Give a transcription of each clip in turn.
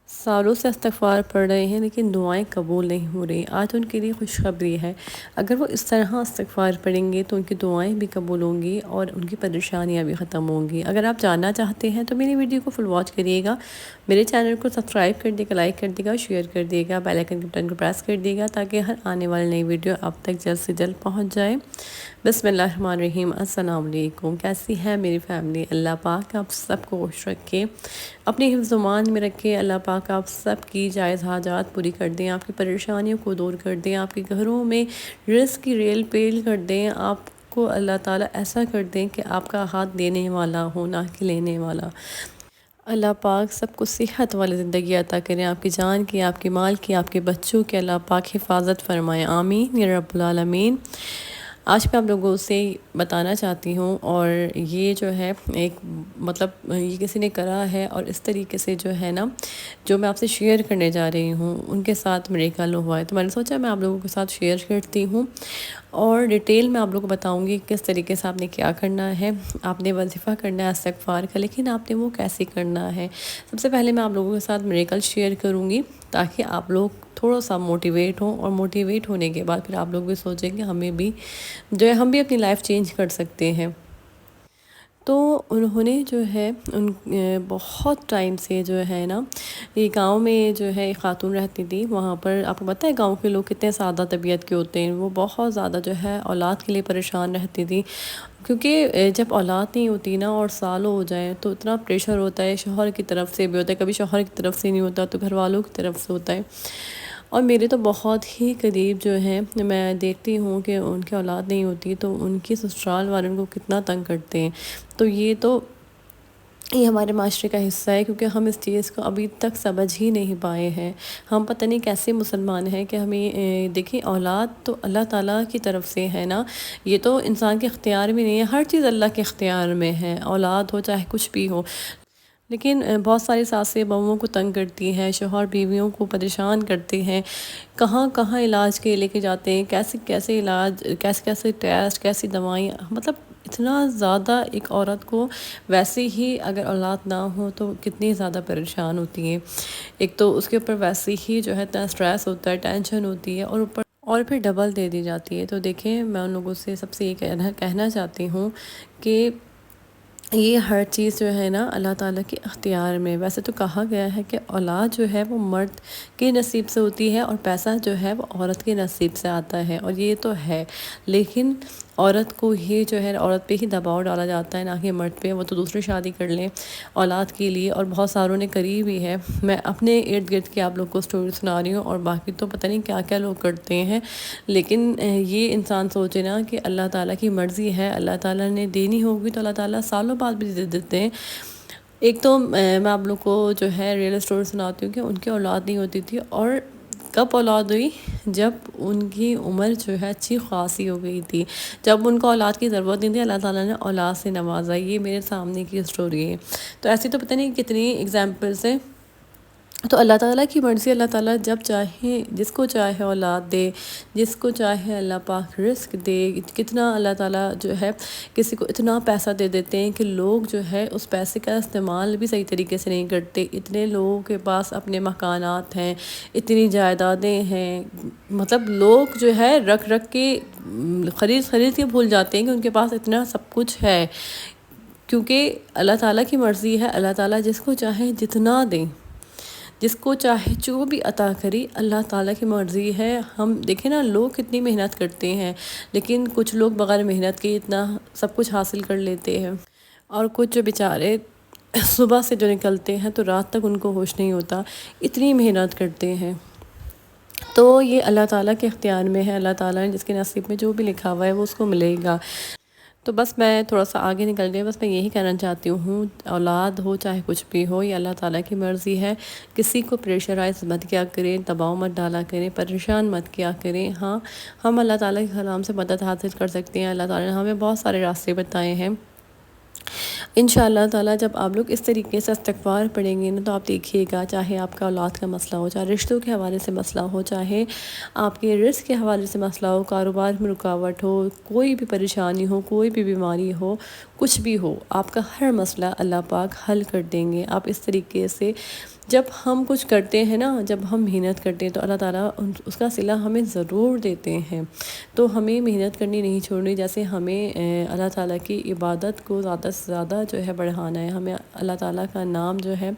سالوں سے استغفار پڑھ رہے ہیں لیکن دعائیں قبول نہیں ہو رہی۔ آج ان کے لیے خوشخبری ہے، اگر وہ اس طرح استغفار پڑھیں گے تو ان کی دعائیں بھی قبول ہوں گی اور ان کی پریشانیاں بھی ختم ہوں گی۔ اگر آپ جاننا چاہتے ہیں تو میری ویڈیو کو فل واچ کریے گا، میرے چینل کو سبسکرائب کر دیے گا، لائک کر دیے گا، شیئر کر دیے گا، بیل آئکن کے بٹن کو پریس کر دیے گا تاکہ ہر آنے والی نئی ویڈیو آپ تک جلد سے جلد پہنچ جائے۔ بسم اللہ الرحمن الرحیم۔ السلام علیکم، کیسی ہے میری فیملی؟ اللہ پاک آپ سب کو خوش رکھے، اپنی حفظ و امان میں رکھے۔ اللہ پاک آپ سب کی جائز حاجات پوری کر دیں، آپ کی پریشانیوں کو دور کر دیں، آپ کے گھروں میں رزق کی ریل پیل کر دیں، آپ کو اللہ تعالیٰ ایسا کر دیں کہ آپ کا ہاتھ دینے والا ہو نہ کہ لینے والا۔ اللہ پاک سب کو صحت والی زندگی عطا کریں، آپ کی جان کی، آپ کے مال کی، آپ کے بچوں کی اللہ پاک حفاظت فرمائے، آمین یا رب العالمین۔ آج میں آپ لوگوں سے بتانا چاہتی ہوں، اور یہ جو ہے ایک یہ کسی نے کرا ہے اور اس طریقے سے جو ہے نا، جو میں آپ سے شیئر کرنے جا رہی ہوں ان کے ساتھ میریکل ہوا ہے، تو میں نے سوچا میں آپ لوگوں کے ساتھ شیئر کرتی ہوں اور ڈیٹیل میں آپ لوگوں کو بتاؤں گی کس طریقے سے آپ نے کیا کرنا ہے۔ آپ نے وظیفہ کرنا ہے استغفار کا، لیکن آپ نے وہ کیسے کرنا ہے۔ سب سے پہلے میں آپ لوگوں کے ساتھ میریکل شیئر کروں گی تاکہ آپ لوگ تھوڑا سا موٹیویٹ ہوں، اور موٹیویٹ ہونے کے بعد پھر آپ لوگ بھی سوچیں کہ ہمیں بھی جو ہے ہم بھی اپنی لائف چینج کر سکتے ہیں۔ تو انہوں نے جو ہے بہت ٹائم سے جو ہے نا، یہ گاؤں میں جو ہے ایک خاتون رہتی تھی، وہاں پر آپ کو پتہ ہے گاؤں کے لوگ کتنے سادہ طبیعت کے ہوتے ہیں، وہ بہت زیادہ جو ہے اولاد کے لیے پریشان رہتی تھی، کیونکہ جب اولاد نہیں ہوتی نا اور سالوں ہو جائیں تو اتنا پریشر ہوتا ہے، شوہر کی طرف سے بھی ہوتا ہے، کبھی شوہر کی طرف سے نہیں ہوتا تو گھر والوں کی طرف سے ہوتا ہے۔ اور میرے تو بہت ہی قریب جو ہیں میں دیکھتی ہوں کہ ان کی اولاد نہیں ہوتی تو ان کی سسرال والے ان کو کتنا تنگ کرتے ہیں۔ تو یہ ہمارے معاشرے کا حصہ ہے، کیونکہ ہم اس چیز کو ابھی تک سمجھ ہی نہیں پائے ہیں۔ ہم پتہ نہیں کیسے مسلمان ہیں کہ ہمیں دیکھیں اولاد تو اللہ تعالیٰ کی طرف سے ہے نا، یہ تو انسان کے اختیار میں نہیں ہے، ہر چیز اللہ کے اختیار میں ہے، اولاد ہو چاہے کچھ بھی ہو۔ لیکن بہت ساری ساسیں بہوؤں کو تنگ کرتی ہیں، شوہر بیویوں کو پریشان کرتے ہیں، کہاں کہاں علاج کے لے کے جاتے ہیں، کیسے کیسے علاج، کیسے کیسے ٹیسٹ، کیسی دوائیں، اتنا زیادہ ایک عورت کو ویسے ہی اگر اولاد نہ ہو تو کتنی زیادہ پریشان ہوتی ہے۔ ایک تو اس کے اوپر ویسے ہی جو ہے اتنا سٹریس ہوتا ہے، ٹینشن ہوتی ہے، اور پھر ڈبل دے دی جاتی ہے۔ تو دیکھیں میں ان لوگوں سے سب سے یہ کہنا چاہتی ہوں کہ یہ ہر چیز جو ہے نا اللہ تعالیٰ کے اختیار میں۔ ویسے تو کہا گیا ہے کہ اولاد جو ہے وہ مرد کے نصیب سے ہوتی ہے اور پیسہ جو ہے وہ عورت کے نصیب سے آتا ہے، اور یہ تو ہے، لیکن عورت کو ہی جو ہے عورت پہ ہی دباؤ ڈالا جاتا ہے نہ کہ مرد پہ، وہ تو دوسری شادی کر لیں اولاد کے لیے، اور بہت ساروں نے کری بھی ہے۔ میں اپنے ارد گرد کی آپ لوگ کو سٹوری سنا رہی ہوں، اور باقی تو پتہ نہیں کیا کیا لوگ کرتے ہیں، لیکن یہ انسان سوچے نا کہ اللہ تعالیٰ کی مرضی ہے، اللہ تعالیٰ نے دینی ہوگی تو اللہ تعالیٰ سالوں بعد بھی دے دیتے ہیں۔ ایک تو میں آپ لوگ کو جو ہے ریئل اسٹوری سناتی ہوں کہ ان کی اولاد نہیں ہوتی تھی، اور کب اولاد ہوئی؟ جب ان کی عمر جو ہے اچھی خاصی ہو گئی تھی، جب ان کو اولاد کی ضرورت نہیں تھی، اللہ تعالیٰ نے اولاد سے نوازا۔ یہ میرے سامنے کی اسٹوری ہے۔ تو ایسی تو پتہ نہیں کتنی ایگزامپلس ہیں۔ تو اللہ تعالیٰ کی مرضی، اللہ تعالیٰ جب چاہے جس کو چاہے اولاد دے، جس کو چاہے اللہ پاک رزق دے۔ کتنا اللہ تعالیٰ جو ہے کسی کو اتنا پیسہ دے دیتے ہیں کہ لوگ جو ہے اس پیسے کا استعمال بھی صحیح طریقے سے نہیں کرتے۔ اتنے لوگوں کے پاس اپنے مکانات ہیں، اتنی جائیدادیں ہیں، لوگ جو ہے رکھ کے خرید کے بھول جاتے ہیں کہ ان کے پاس اتنا سب کچھ ہے، کیونکہ اللہ تعالیٰ کی مرضی ہے، اللہ تعالیٰ جس کو چاہے جتنا دیں، جس کو چاہے جو بھی عطا کری، اللہ تعالیٰ کی مرضی ہے۔ ہم دیکھیں نا لوگ کتنی محنت کرتے ہیں، لیکن کچھ لوگ بغیر محنت کے اتنا سب کچھ حاصل کر لیتے ہیں، اور کچھ جو بیچارے صبح سے جو نکلتے ہیں تو رات تک ان کو ہوش نہیں ہوتا، اتنی محنت کرتے ہیں۔ تو یہ اللہ تعالیٰ کے اختیار میں ہے، اللہ تعالیٰ نے جس کے نصیب میں جو بھی لکھا ہوا ہے وہ اس کو ملے گا۔ تو بس میں تھوڑا سا آگے نکل گئی، بس میں یہی کہنا چاہتی ہوں، اولاد ہو چاہے کچھ بھی ہو، یہ اللہ تعالیٰ کی مرضی ہے۔ کسی کو پریشرائز مت کیا کریں، دباؤ مت ڈالا کریں، پریشان مت کیا کریں۔ ہاں، ہم اللہ تعالیٰ کے کلام سے مدد حاصل کر سکتے ہیں، اللہ تعالیٰ نے ہمیں بہت سارے راستے بتائے ہیں۔ انشاءاللہ تعالیٰ جب آپ لوگ اس طریقے سے استغفار پڑھیں گے نا، تو آپ دیکھیے گا، چاہے آپ کا اولاد کا مسئلہ ہو، چاہے رشتوں کے حوالے سے مسئلہ ہو، چاہے آپ کے رزق کے حوالے سے مسئلہ ہو، کاروبار میں رکاوٹ ہو، کوئی بھی پریشانی ہو، کوئی بھی بیماری ہو، کچھ بھی ہو، آپ کا ہر مسئلہ اللہ پاک حل کر دیں گے۔ آپ اس طریقے سے جب ہم کچھ کرتے ہیں نا، جب ہم محنت کرتے ہیں تو اللہ تعالیٰ اس کا صلہ ہمیں ضرور دیتے ہیں۔ تو ہمیں محنت کرنی نہیں چھوڑنی، جیسے ہمیں اللہ تعالیٰ کی عبادت کو زیادہ سے زیادہ جو ہے بڑھانا ہے، ہمیں اللہ تعالیٰ کا نام جو ہے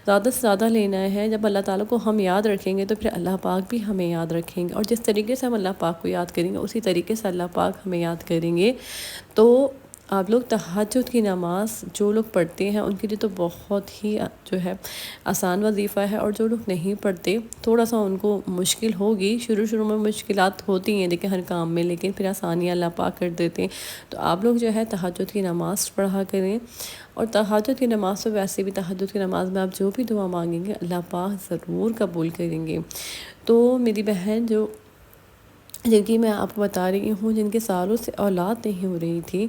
زیادہ سے زیادہ لینا ہے۔ جب اللہ تعالیٰ کو ہم یاد رکھیں گے تو پھر اللہ پاک بھی ہمیں یاد رکھیں گے، اور جس طریقے سے ہم اللہ پاک کو یاد کریں گے اسی طریقے سے اللہ پاک ہمیں یاد کریں گے۔ تو آپ لوگ تہجد کی نماز جو لوگ پڑھتے ہیں ان کے لیے تو بہت ہی جو ہے آسان وظیفہ ہے، اور جو لوگ نہیں پڑھتے تھوڑا سا ان کو مشکل ہوگی، شروع میں مشکلات ہوتی ہیں لیکن ہر کام میں، لیکن پھر آسانیاں اللہ پاک کر دیتے ہیں۔ تو آپ لوگ جو ہے تہجد کی نماز پڑھا کریں، اور تہجد کی نماز تو ویسے بھی تہجد کی نماز میں آپ جو بھی دعا مانگیں گے اللہ پاک ضرور قبول کریں گے۔ تو میری بہن جن کی میں آپ کو بتا رہی ہوں، جن کے سالوں سے اولاد نہیں ہو رہی تھی،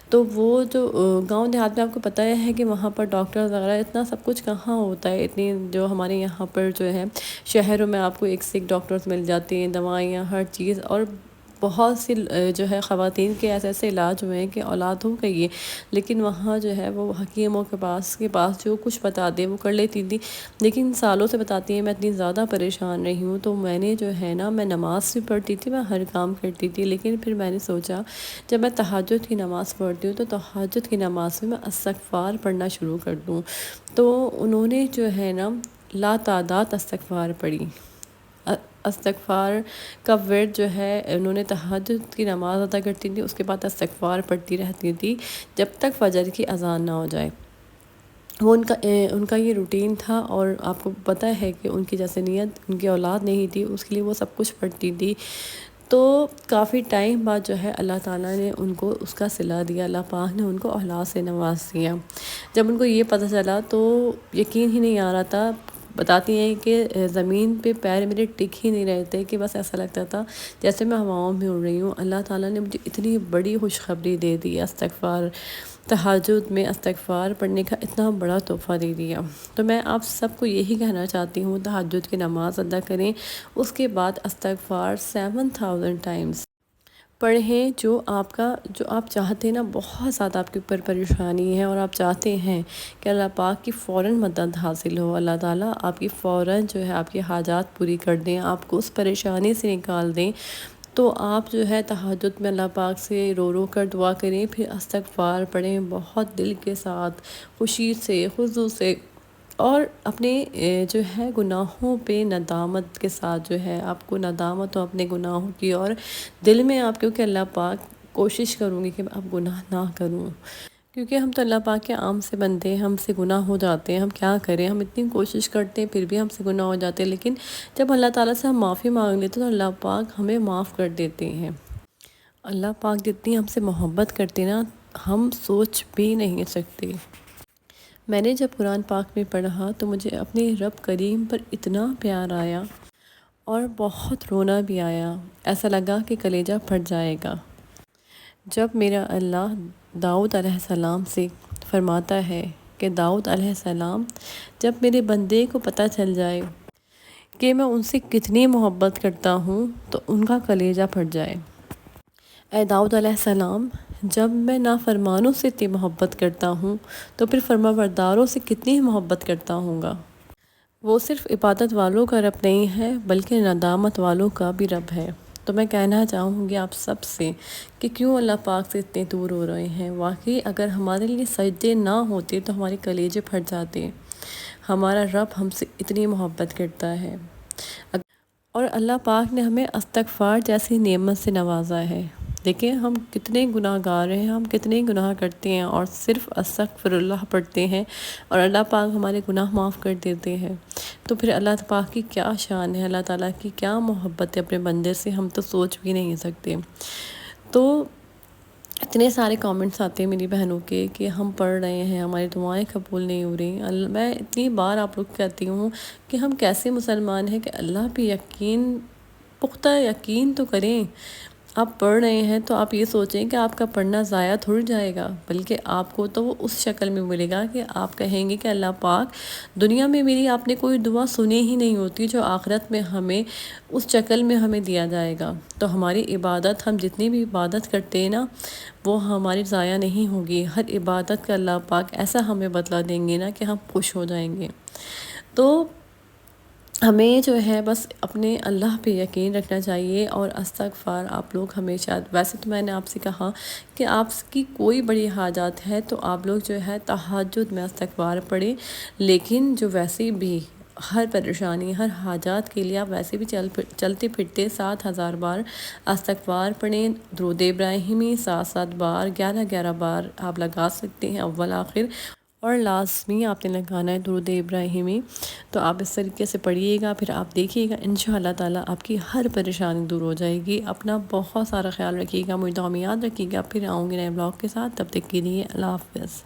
تو وہ جو گاؤں دیہات میں آپ کو پتہ ہے کہ وہاں پر ڈاکٹر وغیرہ اتنا سب کچھ کہاں ہوتا ہے، اتنی جو ہمارے یہاں پر جو ہے شہروں میں آپ کو ایک سے ایک ڈاکٹرز مل جاتے ہیں، دوائیاں ہر چیز، اور بہت سی جو ہے خواتین کے ایسے علاج ہوئے ہیں کہ اولاد ہو گئی ہے، لیکن وہاں جو ہے وہ حکیموں کے پاس جو کچھ بتا دیں وہ کر لیتی تھی، لیکن سالوں سے بتاتی ہیں میں اتنی زیادہ پریشان رہی ہوں۔ تو میں نے جو ہے نا، میں نماز بھی پڑھتی تھی، میں ہر کام کرتی تھی، لیکن پھر میں نے سوچا جب میں تہجد کی نماز پڑھتی ہوں تو تہجد کی نماز میں استغفار پڑھنا شروع کر دوں۔ تو انہوں نے جو ہے نا لا تعداد استغفار پڑھی، استغفار کا ورد جو ہے انہوں نے تہجد کی نماز ادا کرتی تھی، اس کے بعد استغفار پڑھتی رہتی تھی جب تک فجر کی اذان نہ ہو جائے۔ وہ ان کا یہ روٹین تھا، اور آپ کو پتہ ہے کہ ان کی جیسے نیت ان کی اولاد نہیں تھی، اس کے لیے وہ سب کچھ پڑھتی تھی۔ تو کافی ٹائم بعد جو ہے اللہ تعالیٰ نے ان کو اس کا صلہ دیا، اللہ پاک نے ان کو اولاد سے نواز دیا۔ جب ان کو یہ پتہ چلا تو یقین ہی نہیں آ رہا تھا، بتاتی ہیں کہ زمین پہ پیر میرے ٹک ہی نہیں رہے تھے، کہ بس ایسا لگتا تھا جیسے میں ہواؤں میں اڑ رہی ہوں۔ اللہ تعالیٰ نے مجھے اتنی بڑی خوشخبری دے دی، استغفار تہجد میں استغفار پڑھنے کا اتنا بڑا تحفہ دے دیا۔ تو میں آپ سب کو یہی کہنا چاہتی ہوں، تہجد کی نماز ادا کریں، اس کے بعد استغفار 7000 ٹائمز پڑھیں۔ جو آپ چاہتے ہیں نا، بہت زیادہ آپ کے اوپر پریشانی ہے اور آپ چاہتے ہیں کہ اللہ پاک کی فوراً مدد حاصل ہو، اللہ تعالیٰ آپ کی فوراً جو ہے آپ کی حاجات پوری کر دیں، آپ کو اس پریشانی سے نکال دیں، تو آپ جو ہے تہجد میں اللہ پاک سے رو کر دعا کریں، پھر استغفار پڑھیں بہت دل کے ساتھ، خوشی سے، خضوع سے، اور اپنے جو ہے گناہوں پہ ندامت کے ساتھ جو ہے آپ کو ندامت ہو اپنے گناہوں کی، اور دل میں آپ کیونکہ اللہ پاک کوشش کروں گی کہ اب گناہ نہ کروں، کیونکہ ہم تو اللہ پاک کے عام سے بندے ہیں، ہم سے گناہ ہو جاتے ہیں، ہم کیا کریں، ہم اتنی کوشش کرتے ہیں پھر بھی ہم سے گناہ ہو جاتے ہیں، لیکن جب اللہ تعالیٰ سے ہم معافی مانگ لیتے تو اللہ پاک ہمیں معاف کر دیتے ہیں۔ اللہ پاک جتنی ہم سے محبت کرتے نا، ہم سوچ بھی نہیں سکتے۔ میں نے جب قرآن پاک میں پڑھا تو مجھے اپنے رب کریم پر اتنا پیار آیا اور بہت رونا بھی آیا، ایسا لگا کہ کلیجہ پھٹ جائے گا۔ جب میرا اللہ داؤد علیہ السلام سے فرماتا ہے کہ داؤد علیہ السلام، جب میرے بندے کو پتہ چل جائے کہ میں ان سے کتنی محبت کرتا ہوں تو ان کا کلیجہ پھٹ جائے۔ اے داؤد علیہ السلام، جب میں نافرمانوں سے اتنی محبت کرتا ہوں تو پھر فرمانبرداروں سے کتنی محبت کرتا ہوں گا۔ وہ صرف عبادت والوں کا رب نہیں ہے بلکہ ندامت والوں کا بھی رب ہے۔ تو میں کہنا چاہوں گی آپ سب سے کہ کیوں اللہ پاک سے اتنے دور ہو رہے ہیں۔ واقعی اگر ہمارے لیے سجدے نہ ہوتے تو ہمارے کلیجے پھٹ جاتے۔ ہمارا رب ہم سے اتنی محبت کرتا ہے، اور اللہ پاک نے ہمیں استغفار جیسی نعمت سے نوازا ہے۔ دیکھیں ہم کتنے گناہ گار ہیں، ہم کتنے گناہ کرتے ہیں اور صرف استغفر اللہ پڑھتے ہیں، اور اللہ پاک ہمارے گناہ معاف کر دیتے ہیں۔ تو پھر اللہ پاک کی کیا شان ہے، اللہ تعالیٰ کی کیا محبت ہے اپنے بندے سے، ہم تو سوچ بھی نہیں سکتے۔ تو اتنے سارے کامنٹس آتے ہیں میری بہنوں کے کہ ہم پڑھ رہے ہیں، ہماری دعائیں قبول نہیں ہو رہی۔ میں اتنی بار آپ لوگ کہتی ہوں کہ ہم کیسے مسلمان ہیں کہ اللہ پہ یقین، پختہ یقین تو کریں۔ آپ پڑھ رہے ہیں تو آپ یہ سوچیں کہ آپ کا پڑھنا ضائع تھوڑی جائے گا، بلکہ آپ کو تو وہ اس شکل میں ملے گا کہ آپ کہیں گے کہ اللہ پاک، دنیا میں میری آپ نے کوئی دعا سنی ہی نہیں ہوتی جو آخرت میں ہمیں اس شکل میں ہمیں دیا جائے گا۔ تو ہماری عبادت، ہم جتنی بھی عبادت کرتے ہیں نا، وہ ہماری ضائع نہیں ہوگی۔ ہر عبادت کا اللہ پاک ایسا ہمیں بدلہ دیں گے نا کہ ہم خوش ہو جائیں گے۔ تو ہمیں جو ہے بس اپنے اللہ پہ یقین رکھنا چاہیے، اور استغفار آپ لوگ ہمیشہ، ویسے تو میں نے آپ سے کہا کہ آپ کی کوئی بڑی حاجات ہے تو آپ لوگ جو ہے تہجد میں استغفار پڑھیں، لیکن جو ویسے بھی ہر پریشانی، ہر حاجات کے لیے آپ ویسے بھی چلتے پھرتے 7,000 بار استغفار پڑھیں، درود ابراہیمی 7 بار، 11 بار آپ لگا سکتے ہیں اول آخر، اور لازمی آپ نے لگانا ہے درود ابراہیمی۔ تو آپ اس طریقے سے پڑھیے گا، پھر آپ دیکھیے گا انشاءاللہ تعالی آپ کی ہر پریشانی دور ہو جائے گی۔ اپنا بہت سارا خیال رکھیے گا، مجھے دعا میں یاد رکھیے گا، پھر آؤں گی نئے بلاگ کے ساتھ، تب تک کے لیے اللہ حافظ۔